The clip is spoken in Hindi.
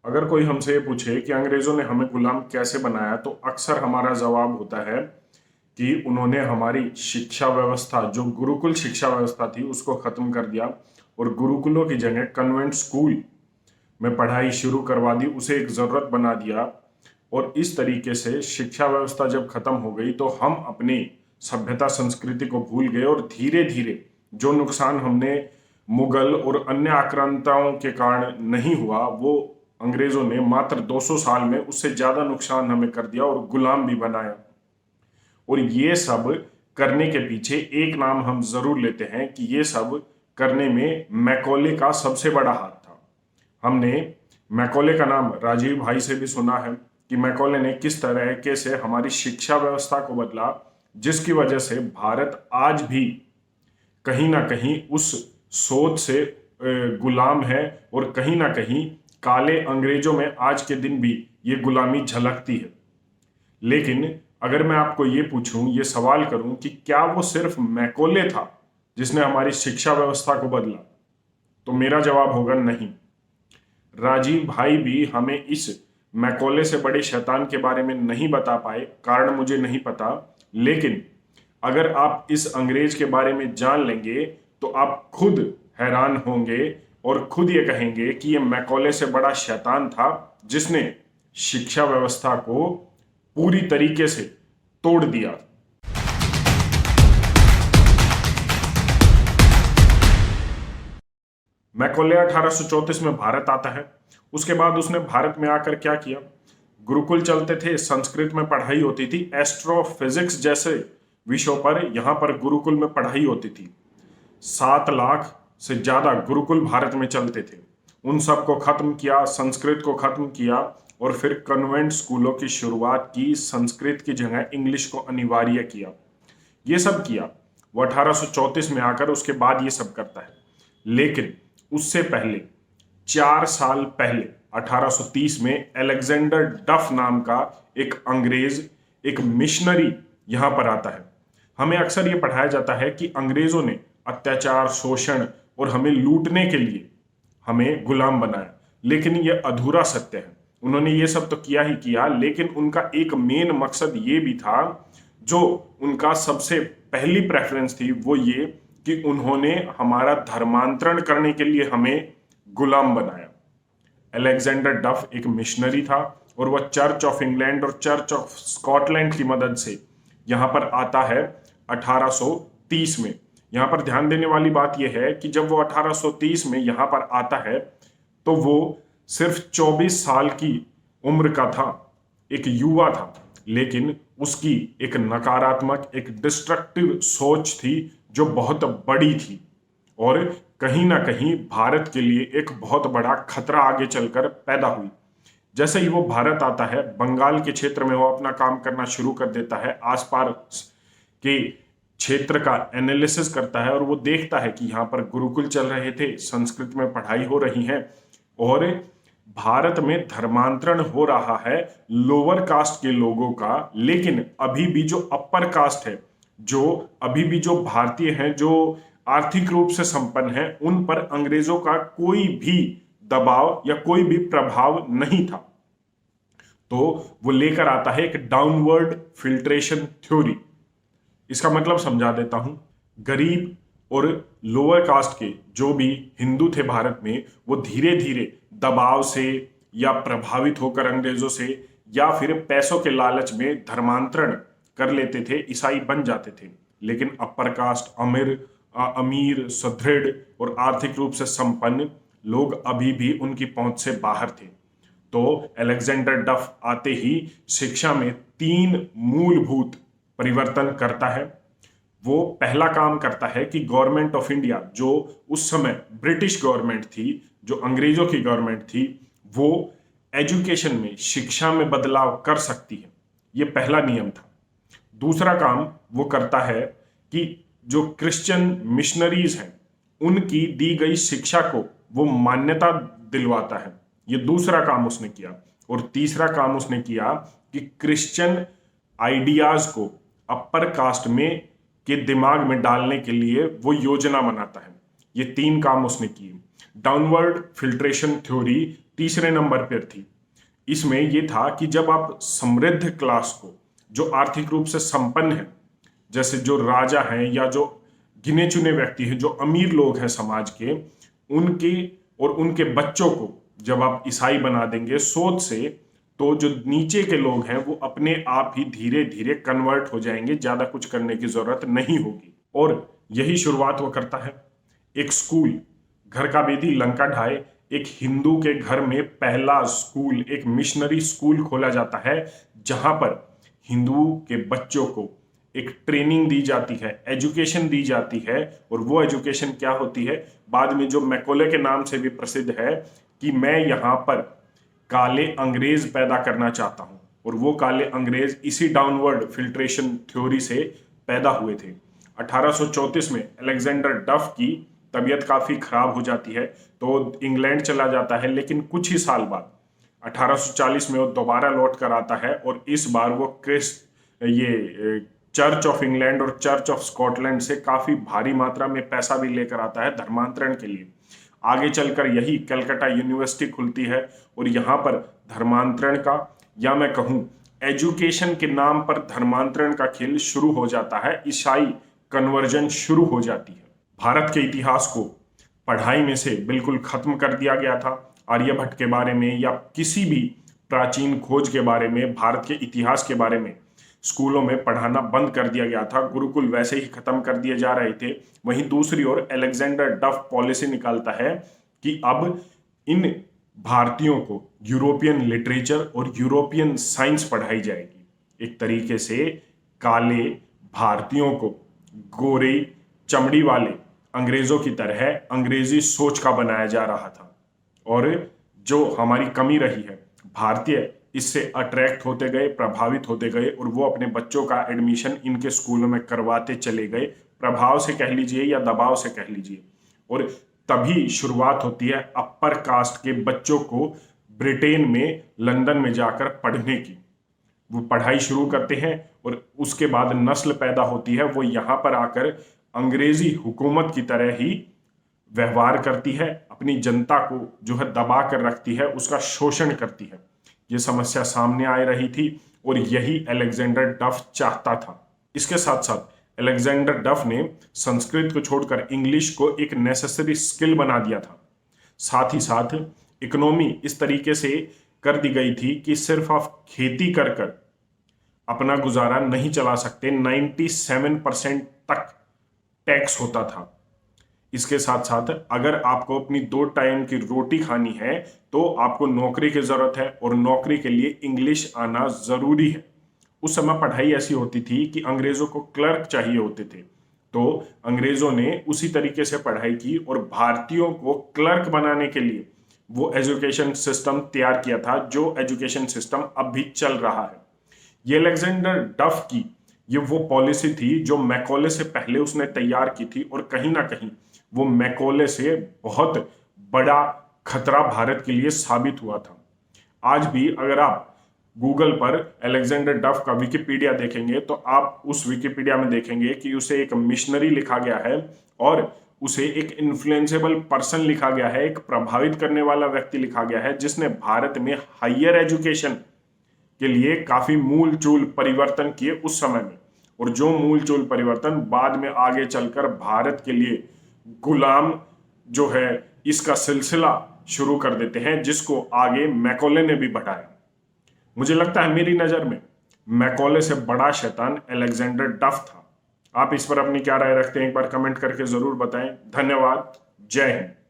अगर कोई हमसे ये पूछे कि अंग्रेजों ने हमें गुलाम कैसे बनाया, तो अक्सर हमारा जवाब होता है कि उन्होंने हमारी शिक्षा व्यवस्था, जो गुरुकुल शिक्षा व्यवस्था थी, उसको खत्म कर दिया और गुरुकुलों की जगह कन्वेंट स्कूल में पढ़ाई शुरू करवा दी, उसे एक जरूरत बना दिया। और इस तरीके से शिक्षा व्यवस्था जब खत्म हो गई तो हम अपनी सभ्यता संस्कृति को भूल गए और धीरे धीरे जो नुकसान हमने मुगल और अन्य आक्रांताओं के कारण नहीं हुआ, वो अंग्रेजों ने मात्र 200 साल में उससे ज्यादा नुकसान हमें कर दिया और गुलाम भी बनाया। और ये सब करने के पीछे एक नाम हम जरूर लेते हैं कि ये सब करने में मैकॉले का सबसे बड़ा हाथ था। हमने मैकॉले का नाम राजीव भाई से भी सुना है कि मैकॉले ने किस तरीके से हमारी शिक्षा व्यवस्था को बदला, जिसकी वजह से भारत आज भी कहीं ना कहीं उस सोच से गुलाम है। और कहीं ना कहीं काले अंग्रेजों में आज के दिन भी ये गुलामी झलकती है। लेकिन अगर मैं आपको ये पूछूं, ये सवाल करूं कि क्या वो सिर्फ मैकॉले था जिसने हमारी शिक्षा व्यवस्था को बदला, तो मेरा जवाब होगा नहीं। राजीव भाई भी हमें इस मैकॉले से बड़े शैतान के बारे में नहीं बता पाए, कारण मुझे नहीं पता। लेकिन अगर आप इस अंग्रेज के बारे में जान लेंगे तो आप खुद हैरान होंगे और खुद ये कहेंगे कि ये मैकॉले से बड़ा शैतान था जिसने शिक्षा व्यवस्था को पूरी तरीके से तोड़ दिया। मैकॉले 1834 में भारत आता है। उसके बाद उसने भारत में आकर क्या किया? गुरुकुल चलते थे, संस्कृत में पढ़ाई होती थी, एस्ट्रोफिजिक्स जैसे विषयों पर यहां पर गुरुकुल में पढ़ाई होती थी। 7 लाख से ज्यादा गुरुकुल भारत में चलते थे। उन सब को खत्म किया, संस्कृत को खत्म किया और फिर कन्वेंट स्कूलों की शुरुआत की। संस्कृत की जगह इंग्लिश को अनिवार्य किया। ये सब किया वो 1834 में आकर, उसके बाद ये सब करता है। लेकिन उससे पहले 4 साल पहले 1830 में अलेक्जेंडर डफ नाम का एक अंग्रेज, एक मिशनरी यहां पर आता है। हमें अक्सर यह पढ़ाया जाता है कि अंग्रेजों ने अत्याचार, शोषण और हमें लूटने के लिए हमें गुलाम बनाया, लेकिन यह अधूरा सत्य है। उन्होंने ये सब तो किया ही किया, लेकिन उनका एक मेन मकसद ये भी था, जो उनका सबसे पहली प्रेफरेंस थी, वो ये कि उन्होंने हमारा धर्मांतरण करने के लिए हमें गुलाम बनाया। अलेक्जेंडर डफ एक मिशनरी था और वह चर्च ऑफ इंग्लैंड और चर्च ऑफ स्कॉटलैंड की मदद से यहां पर आता है 1830 में। यहां पर ध्यान देने वाली बात यह है कि जब वो 1830 में यहां पर आता है तो वो सिर्फ 24 साल की उम्र का था, एक युवा था। लेकिन उसकी एक नकारात्मक, एक डिस्ट्रक्टिव सोच थी जो बहुत बड़ी थी और कहीं ना कहीं भारत के लिए एक बहुत बड़ा खतरा आगे चलकर पैदा हुई। जैसे ही वो भारत आता है, बंगाल के क्षेत्र में वो अपना काम करना शुरू कर देता है, आसपास के क्षेत्र का एनालिसिस करता है और वो देखता है कि यहाँ पर गुरुकुल चल रहे थे, संस्कृत में पढ़ाई हो रही है और भारत में धर्मांतरण हो रहा है लोअर कास्ट के लोगों का। लेकिन अभी भी जो अपर कास्ट है, जो अभी भी जो भारतीय हैं, जो आर्थिक रूप से संपन्न हैं, उन पर अंग्रेजों का कोई भी दबाव या कोई भी प्रभाव नहीं था। तो वो लेकर आता है एक डाउनवर्ड फिल्ट्रेशन थ्योरी। इसका मतलब समझा देता हूं। गरीब और लोअर कास्ट के जो भी हिंदू थे भारत में, वो धीरे धीरे दबाव से या प्रभावित होकर अंग्रेजों से या फिर पैसों के लालच में धर्मांतरण कर लेते थे, ईसाई बन जाते थे। लेकिन अपर कास्ट, अमीर, सुदृढ़ और आर्थिक रूप से संपन्न लोग अभी भी उनकी पहुंच से बाहर थे। तो अलेक्जेंडर डफ आते ही शिक्षा में 3 मूलभूत परिवर्तन करता है। वो पहला काम करता है कि गवर्नमेंट ऑफ इंडिया, जो उस समय ब्रिटिश गवर्नमेंट थी, जो अंग्रेजों की गवर्नमेंट थी, वो एजुकेशन में, शिक्षा में बदलाव कर सकती है। ये पहला नियम था। दूसरा काम वो करता है कि जो क्रिश्चियन मिशनरीज हैं, उनकी दी गई शिक्षा को वो मान्यता दिलवाता है। ये दूसरा काम उसने किया। और तीसरा काम उसने किया कि क्रिश्चियन आइडियाज को अपर कास्ट में के दिमाग में डालने के लिए वो योजना बनाता है। ये 3 काम उसने किए। डाउनवर्ड फिल्ट्रेशन थ्योरी, तीसरे नंबर पर थी। इसमें यह था कि जब आप समृद्ध क्लास को, जो आर्थिक रूप से संपन्न है, जैसे जो राजा हैं या जो गिने चुने व्यक्ति हैं, जो अमीर लोग हैं समाज के, उनके और उनके बच्चों को जब आप ईसाई बना देंगे सोच से, तो जो नीचे के लोग हैं वो अपने आप ही धीरे धीरे कन्वर्ट हो जाएंगे, ज्यादा कुछ करने की जरूरत नहीं होगी। और यही शुरुआत वो करता है। एक स्कूल, घर का बेदी लंका ढाए, एक हिंदू के घर में पहला स्कूल, एक मिशनरी स्कूल खोला जाता है, जहां पर हिंदू के बच्चों को एक ट्रेनिंग दी जाती है, एजुकेशन दी जाती है। और वो एजुकेशन क्या होती है, बाद में जो मैकोले के नाम से भी प्रसिद्ध है, कि मैं यहां पर काले अंग्रेज पैदा करना चाहता हूं। और वो काले अंग्रेज इसी डाउनवर्ड फिल्ट्रेशन थ्योरी से पैदा हुए थे। 1834 में अलेक्जेंडर डफ की तबीयत काफी खराब हो जाती है, तो इंग्लैंड चला जाता है। लेकिन कुछ ही साल बाद 1840 में वो दोबारा लौट कर आता है, और इस बार वो चर्च ऑफ इंग्लैंड और चर्च ऑफ स्कॉटलैंड से काफी भारी मात्रा में पैसा भी लेकर आता है धर्मांतरण के लिए। आगे चलकर यही कलकत्ता यूनिवर्सिटी खुलती है, और यहाँ पर धर्मांतरण का, या मैं कहूँ एजुकेशन के नाम पर धर्मांतरण का खेल शुरू हो जाता है। ईसाई कन्वर्जन शुरू हो जाती है। भारत के इतिहास को पढ़ाई में से बिल्कुल खत्म कर दिया गया था। आर्यभट्ट के बारे में या किसी भी प्राचीन खोज के बारे में, भारत के इतिहास के बारे में स्कूलों में पढ़ाना बंद कर दिया गया था। गुरुकुल वैसे ही खत्म कर दिए जा रहे थे। वहीं दूसरी ओर अलेक्जेंडर डफ पॉलिसी निकालता है कि अब इन भारतीयों को यूरोपियन लिटरेचर और यूरोपियन साइंस पढ़ाई जाएगी। एक तरीके से काले भारतीयों को गोरे चमड़ी वाले अंग्रेजों की तरह अंग्रेजी सोच का बनाया जा रहा था। और जो हमारी कमी रही है, भारतीय इससे अट्रैक्ट होते गए, प्रभावित होते गए, और वो अपने बच्चों का एडमिशन इनके स्कूलों में करवाते चले गए, प्रभाव से कह लीजिए या दबाव से कह लीजिए। और तभी शुरुआत होती है अपर कास्ट के बच्चों को ब्रिटेन में, लंदन में जाकर पढ़ने की। वो पढ़ाई शुरू करते हैं, और उसके बाद नस्ल पैदा होती है, वो यहाँ पर आकर अंग्रेजी हुकूमत की तरह ही व्यवहार करती है, अपनी जनता को जो है दबा कर रखती है, उसका शोषण करती है। ये समस्या सामने आ रही थी, और यही अलेक्जेंडर डफ चाहता था। इसके साथ साथ अलेक्जेंडर डफ ने संस्कृत को छोड़कर इंग्लिश को एक नेसेसरी स्किल बना दिया था। साथ ही साथ इकोनॉमी इस तरीके से कर दी गई थी कि सिर्फ आप खेती कर कर अपना गुजारा नहीं चला सकते। 97% तक टैक्स होता था। इसके साथ साथ अगर आपको अपनी 2 टाइम की रोटी खानी है, तो आपको नौकरी की जरूरत है, और नौकरी के लिए इंग्लिश आना जरूरी है। उस समय पढ़ाई ऐसी होती थी कि अंग्रेजों को क्लर्क चाहिए होते थे, तो अंग्रेजों ने उसी तरीके से पढ़ाई की, और भारतीयों को क्लर्क बनाने के लिए वो एजुकेशन सिस्टम तैयार किया था, जो एजुकेशन सिस्टम अब भी चल रहा है। ये अलेक्जेंडर डफ की ये वो पॉलिसी थी जो मैकॉले से पहले उसने तैयार की थी, और कहीं ना कहीं वो मैकॉले से बहुत बड़ा खतरा भारत के लिए साबित हुआ था। आज भी अगर आप गूगल पर अलेक्जेंडर डफ का विकिपीडिया देखेंगे, तो आप उस विकिपीडिया में देखेंगे कि उसे एक मिशनरी लिखा गया है, और उसे एक इन्फ्लुएंसेबल पर्सन लिखा गया है, एक प्रभावित करने वाला व्यक्ति लिखा गया है, जिसने भारत में हायर एजुकेशन के लिए काफी मूल चूल परिवर्तन किए उस समय में। और जो मूल चूल परिवर्तन बाद में आगे चलकर भारत के लिए गुलाम जो है इसका सिलसिला शुरू कर देते हैं, जिसको आगे मैकॉले ने भी बढ़ाया। मुझे लगता है मेरी नजर में मैकॉले से बड़ा शैतान अलेक्जेंडर डफ था। आप इस पर अपनी क्या राय रखते हैं, एक बार कमेंट करके जरूर बताएं। धन्यवाद। जय हिंद।